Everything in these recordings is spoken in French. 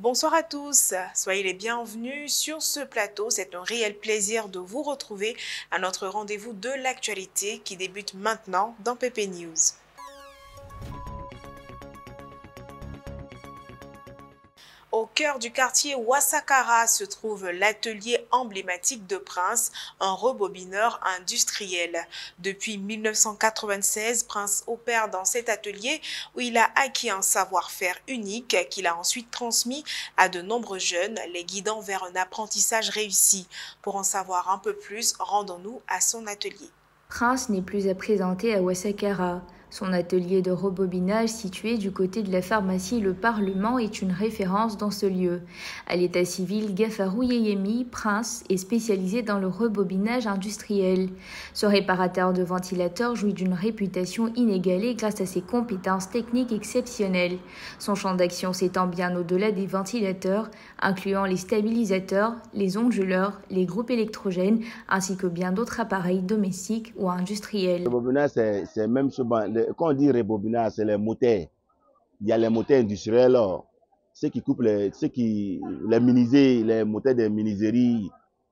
Bonsoir à tous, soyez les bienvenus sur ce plateau. C'est un réel plaisir de vous retrouver à notre rendez-vous de l'actualité qui débute maintenant dans PP News. Au cœur du quartier Ouassakara se trouve l'atelier emblématique de Prince, un rebobineur industriel. Depuis 1996, Prince opère dans cet atelier où il a acquis un savoir-faire unique qu'il a ensuite transmis à de nombreux jeunes, les guidant vers un apprentissage réussi. Pour en savoir un peu plus, rendons-nous à son atelier. Prince n'est plus à présenter à Ouassakara. Son atelier de rebobinage situé du côté de la pharmacie Le Parlement est une référence dans ce lieu. À l'état civil, Gafarou Yeyemi, Prince, est spécialisé dans le rebobinage industriel. Ce réparateur de ventilateurs jouit d'une réputation inégalée grâce à ses compétences techniques exceptionnelles. Son champ d'action s'étend bien au-delà des ventilateurs, incluant les stabilisateurs, les onduleurs, les groupes électrogènes, ainsi que bien d'autres appareils domestiques ou industriels. Le rebobinage, c'est même souvent, quand on dit rebobinage, c'est les moteurs. Il y a les moteurs industriels, ceux qui coupent les moteurs des miniseries,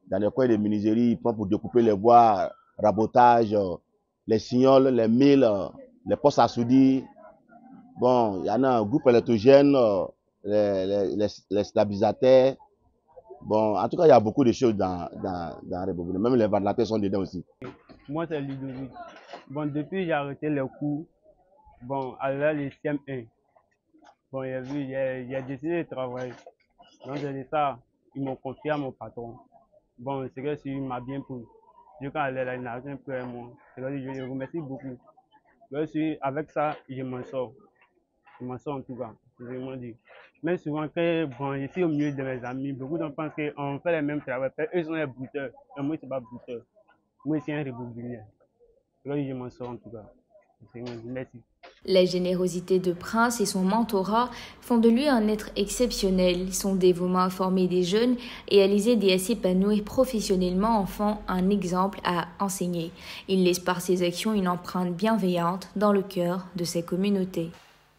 dans les coins des miniseries, ils prennent pour découper les bois, rabotage, les signoles, les milles, les postes à souder. Bon, il y en a un groupe électrogène, les stabilisateurs. Bon, en tout cas, il y a beaucoup de choses dans le rebobinage. Même les ventilateurs sont dedans aussi. Moi, c'est Ludovic. Bon, depuis j'ai arrêté les cours, bon, à le CM1, bon, j'ai décidé de travailler. Donc, j'ai dit ça, ils m'ont confié à mon patron. Bon, c'est que il m'a bien pris. Je quand elle a une argent pour moi. Je le remercie beaucoup. Avec ça, je m'en sors. Je m'en sors en tout cas, je m'en dis. Mais souvent, quand bon, je suis au milieu de mes amis, beaucoup de gens pensent qu'on fait les mêmes travaux. Eux sont les brouteurs. Mais moi, ce n'est pas brouteur. Moi, c'est un rebobinaire. Là, je m'en sors en tout cas. Merci. La générosité de Prince et son mentorat font de lui un être exceptionnel. Son dévouement à former des jeunes et à les aider à s'épanouir professionnellement en font un exemple à enseigner. Il laisse par ses actions une empreinte bienveillante dans le cœur de sa communauté.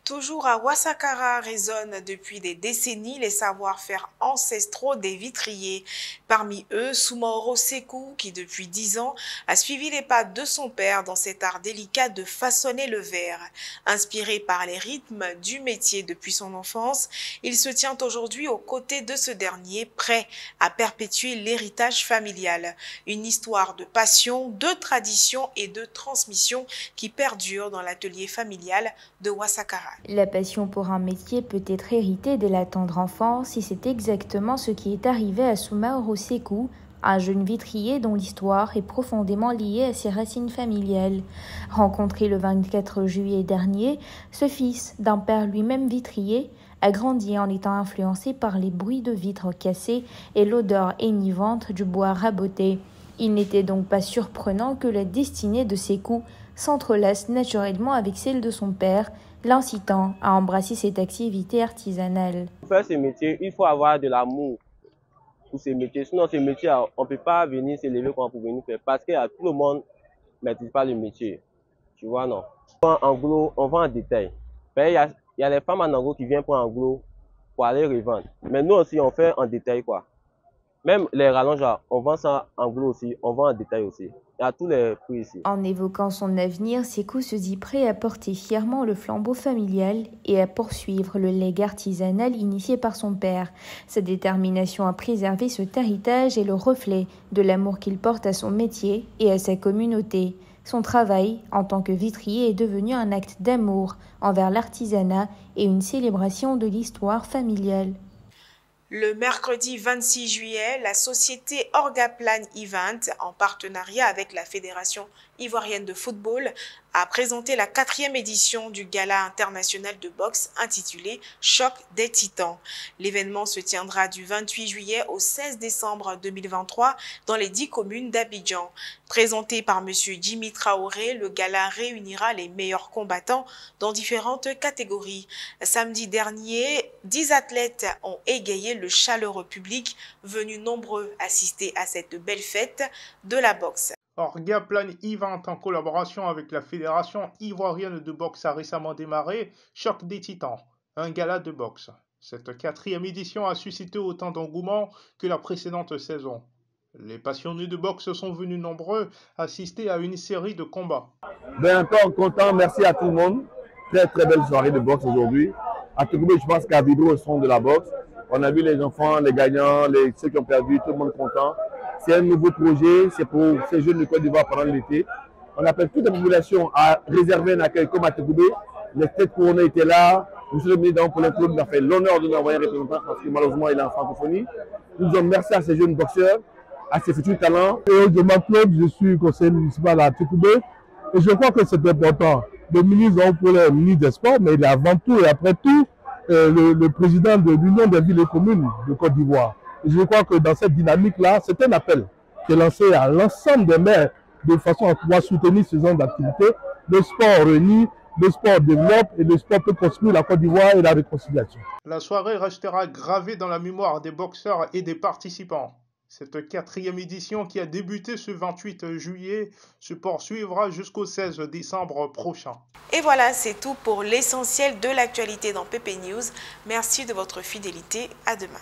Toujours à Ouassakara résonnent depuis des décennies les savoir-faire ancestraux des vitriers. Parmi eux, Soumaoro Sekou, qui depuis 10 ans a suivi les pas de son père dans cet art délicat de façonner le verre. Inspiré par les rythmes du métier depuis son enfance, il se tient aujourd'hui aux côtés de ce dernier, prêt à perpétuer l'héritage familial. Une histoire de passion, de tradition et de transmission qui perdure dans l'atelier familial de Ouassakara. La passion pour un métier peut être héritée dès la tendre enfance et c'est exactement ce qui est arrivé à Soumaoro Sekou, un jeune vitrier dont l'histoire est profondément liée à ses racines familiales. Rencontré le 24 juillet dernier, ce fils d'un père lui-même vitrier a grandi en étant influencé par les bruits de vitres cassées et l'odeur énivante du bois raboté. Il n'était donc pas surprenant que la destinée de Sekou s'entrelace naturellement avec celle de son père, l'incitant à embrasser cette activité artisanale. Pour faire ce métier, il faut avoir de l'amour pour ce métier. Sinon, ce métier, on ne peut pas venir se lever pour venir faire parce que tout le monde ne maîtrise pas le métier. Tu vois, non? En gros, on vend en détail. Il y a les femmes en gros qui viennent pour en gros pour aller revendre. Mais nous aussi, on fait en détail, quoi. Même les rallonges, on vend ça en gros aussi, on vend en détail aussi. Il y a tous les prix ici. En évoquant son avenir, Sekou se dit prêt à porter fièrement le flambeau familial et à poursuivre le legs artisanal initié par son père. Sa détermination à préserver cet héritage est le reflet de l'amour qu'il porte à son métier et à sa communauté. Son travail, en tant que vitrier, est devenu un acte d'amour envers l'artisanat et une célébration de l'histoire familiale. Le mercredi 26 juillet, la société Orgaplan Event, en partenariat avec la Fédération ivoirienne de football, a présenté la 4e édition du Gala international de boxe intitulé Choc des Titans. L'événement se tiendra du 28 juillet au 16 décembre 2023 dans les 10 communes d'Abidjan. Présenté par M. Jimmy Traoré, le gala réunira les meilleurs combattants dans différentes catégories. Samedi dernier, 10 athlètes ont égayé le chaleureux public venu nombreux assister à cette belle fête de la boxe. Orgaplan Event, en collaboration avec la Fédération ivoirienne de boxe, a récemment démarré Choc des Titans, un gala de boxe. Cette quatrième édition a suscité autant d'engouement que la précédente saison. Les passionnés de boxe sont venus nombreux assister à une série de combats. Encore content, merci à tout le monde. Très belle soirée de boxe aujourd'hui. À Tokoubé, je pense qu'à Vidro, au son de la boxe. On a vu les enfants, les gagnants, ceux qui ont perdu, tout le monde content. C'est un nouveau projet, c'est pour ces jeunes de Côte d'Ivoire pendant l'été. On appelle toute la population à réserver un accueil comme à Tokoubé. Les têtes couronnées étaient là. Monsieur le ministre pour le club nous a fait l'honneur de nous envoyer un représentant parce que malheureusement il est en francophonie. Nous disons merci à ces jeunes boxeurs, à ces futurs talents. Je m'appelle, je suis conseiller municipal à Tokoubé et je crois que c'est important. Le ministre le ministre des Sports, mais il est avant tout et après tout le président de l'Union des villes et communes de Côte d'Ivoire. Je crois que dans cette dynamique-là, c'est un appel qui est lancé à l'ensemble des maires de façon à pouvoir soutenir ce genre d'activité. Le sport réunit, le sport développe et le sport peut construire la Côte d'Ivoire et la réconciliation. La soirée restera gravée dans la mémoire des boxeurs et des participants. Cette quatrième édition qui a débuté ce 28 juillet se poursuivra jusqu'au 16 décembre prochain. Et voilà, c'est tout pour l'essentiel de l'actualité dans PP News. Merci de votre fidélité. À demain.